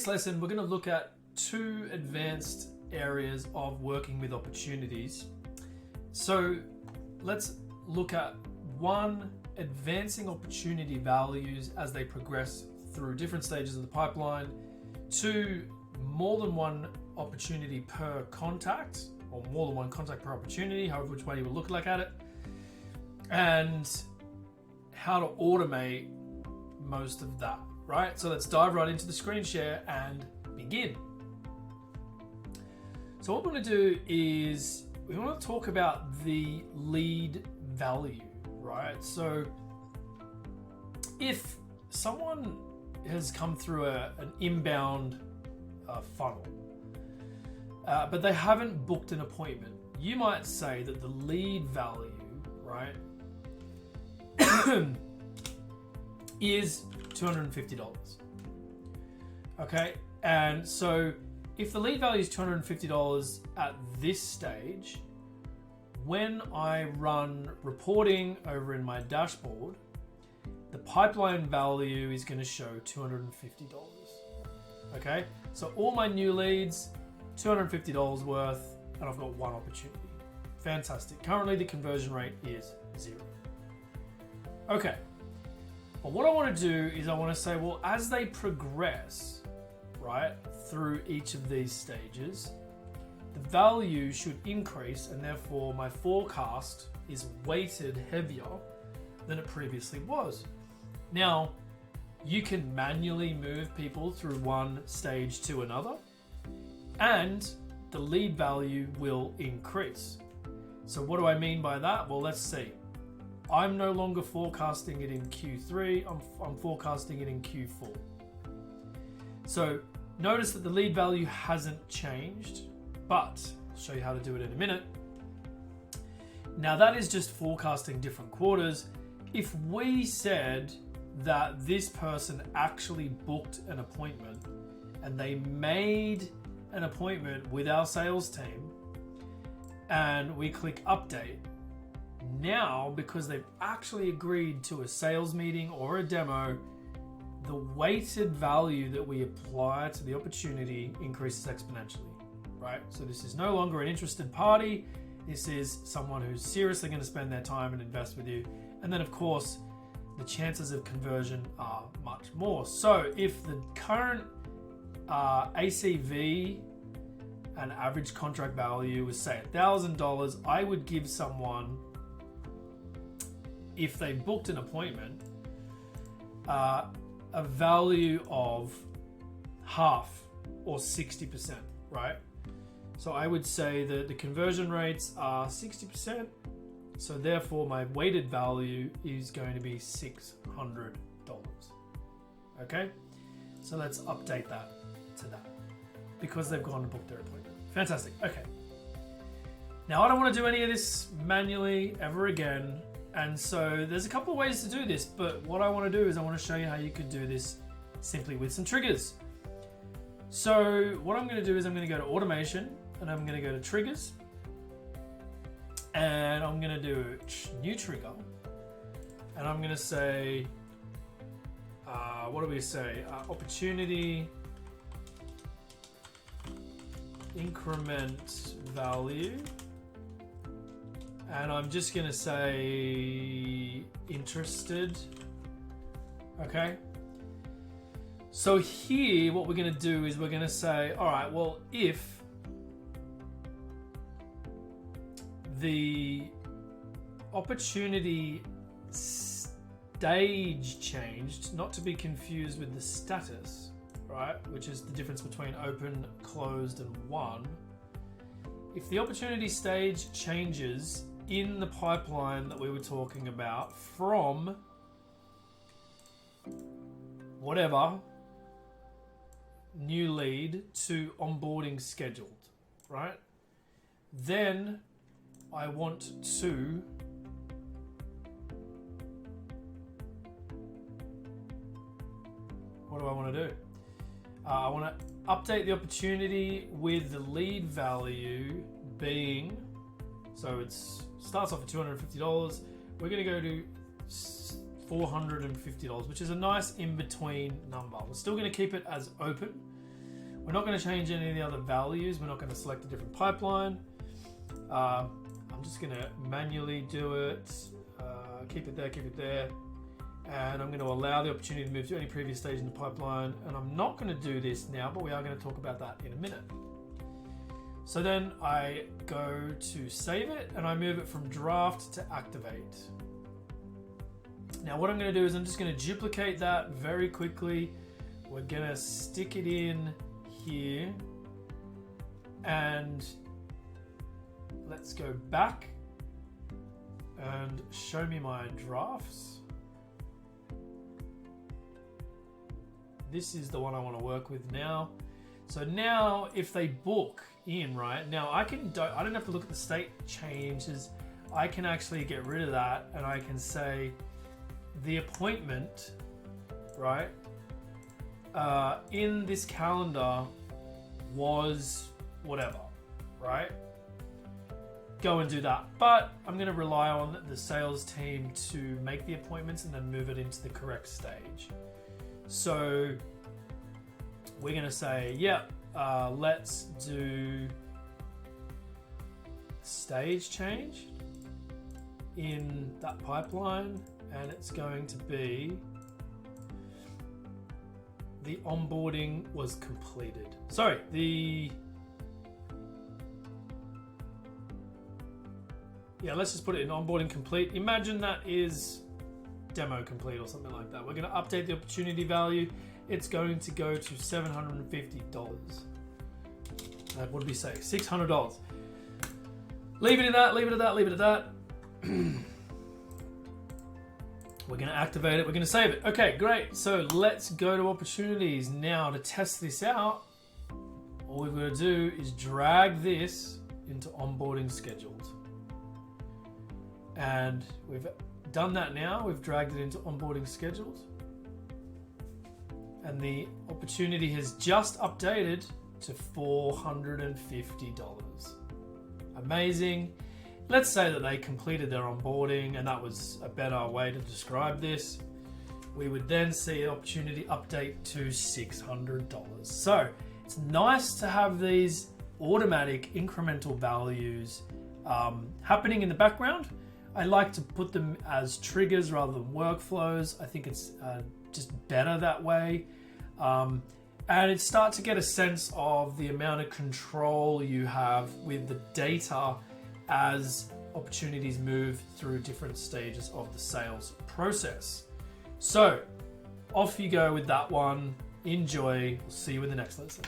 this lesson, we're going to look at two advanced areas of working with opportunities. So let's look at one, advancing opportunity values as they progress through different stages of the pipeline. Two, more than one opportunity per contact, or more than one contact per opportunity, however which way you would look like at it. And how to automate most of that, right? So let's dive right into the screen share and begin. So what we're going to do is we want to talk about the lead value, right? So if someone has come through an inbound funnel, but they haven't booked an appointment, you might say that the lead value, right, is $250. Okay, and so if the lead value is $250 at this stage, when I run reporting over in my dashboard, the pipeline value is going to show $250. Okay, so all my new leads, $250 worth, and I've got one opportunity. Fantastic. Currently the conversion rate is 0. Okay, but what I want to do is I want to say, well, as they progress, right, through each of these stages, the value should increase, and therefore my forecast is weighted heavier than it previously was. Now, you can manually move people through one stage to another, and the lead value will increase. So what do I mean by that? Well, let's see. I'm no longer forecasting it in Q3, I'm forecasting it in Q4. So notice that the lead value hasn't changed, but I'll show you how to do it in a minute. Now that is just forecasting different quarters. If we said that this person actually booked an appointment and they made an appointment with our sales team and we click update, now because they've actually agreed to a sales meeting or a demo, the weighted value that we apply to the opportunity increases exponentially, right? So this is no longer an interested party. This is someone who's seriously going to spend their time and invest with you. And then of course, the chances of conversion are much more. So if the current ACV and average contract value was say $1,000, I would give someone, if they booked an appointment, a value of half or 60%, right? So I would say that the conversion rates are 60%. So therefore my weighted value is going to be $600. Okay, so let's update that to that because they've gone and booked their appointment. Fantastic. Okay, now I don't want to do any of this manually ever again, and so there's a couple of ways to do this, but what I want to do is I want to show you how you could do this simply with some triggers. So what I'm going to do is I'm going to go to automation and I'm going to go to triggers. And I'm going to do new trigger, and I'm going to say, what do we say? Opportunity increment value. And I'm just going to say interested. Okay. So here, what we're going to do is we're going to say, all right, well, if the opportunity stage changed, not to be confused with the status, right? Which is the difference between open, closed, and won. If the opportunity stage changes in the pipeline that we were talking about from whatever new lead to onboarding scheduled, right? Then I want to what do I want to do? I want to update the opportunity with the lead value being, so it starts off at $250. We're going to go to $450, which is a nice in-between number. We're still going to keep it as open, We're not going to change any of the other values. We're not going to select a different pipeline. I'm just going to manually do it. Keep it there. And I'm going to allow the opportunity to move to any previous stage in the pipeline. And I'm not going to do this now, but we are going to talk about that in a minute. So then I go to save it and I move it from draft to activate. Now what I'm going to do is I'm just going to duplicate that very quickly. We're going to stick it in here and let's go back and show me my drafts. This is the one I want to work with now. So now if they book in, right, now I don't have to look at the state changes. I can actually get rid of that and I can say the appointment, right, in this calendar was whatever, right? Go and do that. But I'm going to rely on the sales team to make the appointments and then move it into the correct stage. So we're going to say, yeah, let's do stage change in that pipeline, and it's going to be the onboarding was completed. Sorry, let's just put it in onboarding complete. Imagine that is demo complete or something like that. We're going to update the opportunity value. It's going to go to $750. What did we say? $600. Leave it at that, leave it at that, leave it at that. We're going to activate it. We're going to save it. Okay, great. So let's go to opportunities now to test this out. All we've got to do is drag this into onboarding scheduled. And we've done that now. We've dragged it into onboarding scheduled. And the opportunity has just updated to $450. Amazing. Let's say that they completed their onboarding and that was a better way to describe this. We would then see an opportunity update to $600. So it's nice to have these automatic incremental values happening in the background. I like to put them as triggers rather than workflows. I think it's just better that way. And it starts to get a sense of the amount of control you have with the data as opportunities move through different stages of the sales process. So off you go with that one. Enjoy. See you in the next lesson.